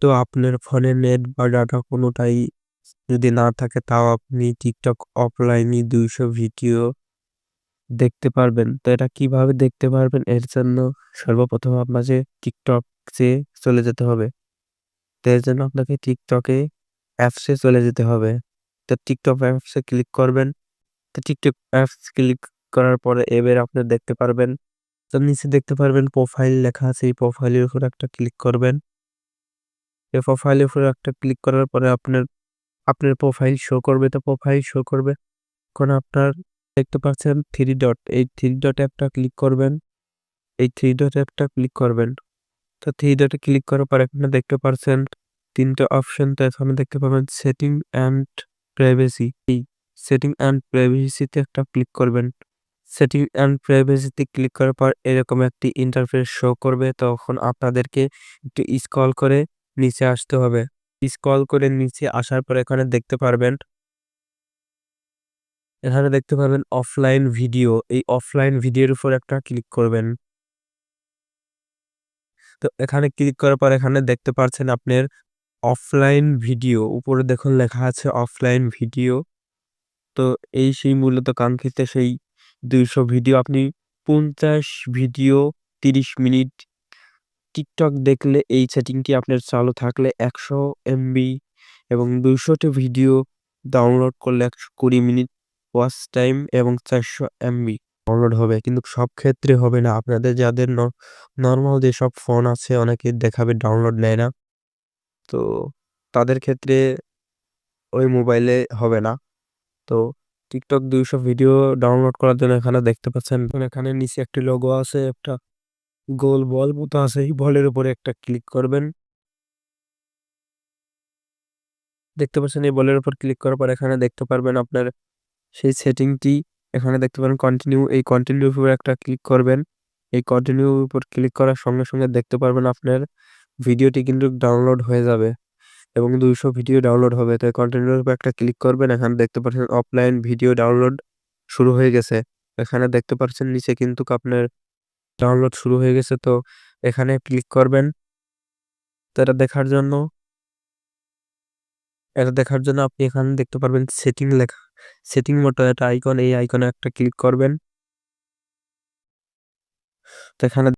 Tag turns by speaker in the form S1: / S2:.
S1: তো আপনার ফোনে নেট বা ডাটা কোনোটাই যদি না থাকে তাও আপনি টিকটক অফলাইনে 200 ভিডিও দেখতে পারবেন। তো এটা কিভাবে দেখতে পারবেন? এর জন্য সর্বপ্রথম আপনাকে টিকটকে চলে যেতে হবে। তো এর জন্য আপনাকে টিকটকে অ্যাপসে চলে যেতে হবে। তো টিকটক অ্যাপসে ক্লিক করবেন। তো টিকটক অ্যাপস ক্লিক করার পরে এবার আপনি দেখতে পারবেন, তো নিচে দেখতে পারবেন প্রোফাইল লেখা আছে, এই প্রোফাইলের উপর একটা ক্লিক করবেন। এই প্রোফাইলের উপর একটা ক্লিক করার পরে আপনার প্রোফাইল শো করবে। তো প্রোফাইল শো করবে, এখন আপনার দেখতে পাচ্ছেন থ্রি ডট, এই থ্রি ডটে একটা ক্লিক করবেন। এই থ্রি ডটে একটা ক্লিক করবেন। তো থ্রি ডটে ক্লিক করার পর এখানে দেখতে পাচ্ছেন তিনটে অপশন। তো এখানে দেখতে পাবেন সেটিং অ্যান্ড প্রাইভেসি। এই সেটিং অ্যান্ড প্রাইভেসিতে একটা ক্লিক করবেন। সেটিং অ্যান্ড প্রাইভেসিতে ক্লিক করার পর এরকম একটি ইন্টারফেস শো করবে। তখন আপনাদেরকে একটু স্ক্রল করে নিচে আসতে হবে। স্ক্রল করে নিচে আসার পর এখানে দেখতে পারবেন অফলাইন ভিডিও। এই অফলাইন ভিডিওর উপর একটা ক্লিক করবেন। তো এখানে ক্লিক করার পর এখানে দেখতে পাচ্ছেন আপনার অফলাইন ভিডিও, উপরে দেখুন লেখা আছে অফলাইন ভিডিও। তো এই সেই মূলত কাঙ্ক্ষিত সেই 200 ভিডিও আপনি 50 ভিডিও 30 মিনিট টিকটক দেখলে এই সেটিংটি আপনার চালু থাকলে 100 এমবি এবং 200টি ভিডিও ডাউনলোড করলে 120 মিনিট ওয়াচ টাইম এবং 400 এমবি ডাউনলোড হবে। কিন্তু সব ক্ষেত্রে হবে না, আপনাদের যাদের নর্মাল যেসব ফোন আছে অনেকে দেখাবে ডাউনলোড নেয় না, তো তাদের ক্ষেত্রে ওই মোবাইলে হবে না। তো টিকটক 200 ভিডিও ডাউনলোড করার জন্য এখানে দেখতে পাচ্ছেন, এখানে নিচে একটি লোগো আছে, একটা গোল বল মতো আছে, এই বলের উপরে একটা ক্লিক করবেন। দেখতে পাচ্ছেন এই বলের উপর ক্লিক করার পর এখানে দেখতে পারবেন আপনার সেই সেটিংটি। এখানে দেখতে পারেন কন্টিনিউ, এই কন্টিনিউর উপর একটা ক্লিক করবেন। এই কন্টিনিউর উপর ক্লিক করার সঙ্গে সঙ্গে দেখতে পারবেন আপনার ভিডিওটি কিন্তু ডাউনলোড হয়ে যাবে এবং 200 ভিডিও ডাউনলোড হবে। তো কন্টিনিউর উপর একটা ক্লিক করবেন। এখানে দেখতে পাচ্ছেন অফলাইন ভিডিও ডাউনলোড শুরু হয়ে গেছে। এখানে দেখতে পাচ্ছেন নিচে কিন্তু আপনার ডাউনলোড শুরু হয়ে গেছে। তো এখানে ক্লিক করবেন। তো এটা দেখার জন্য আপনি এখানে দেখতে পারবেন সেটিং লেখা, সেটিং মতো একটা আইকন, এই আইকনে একটা ক্লিক করবেন। তো এখানে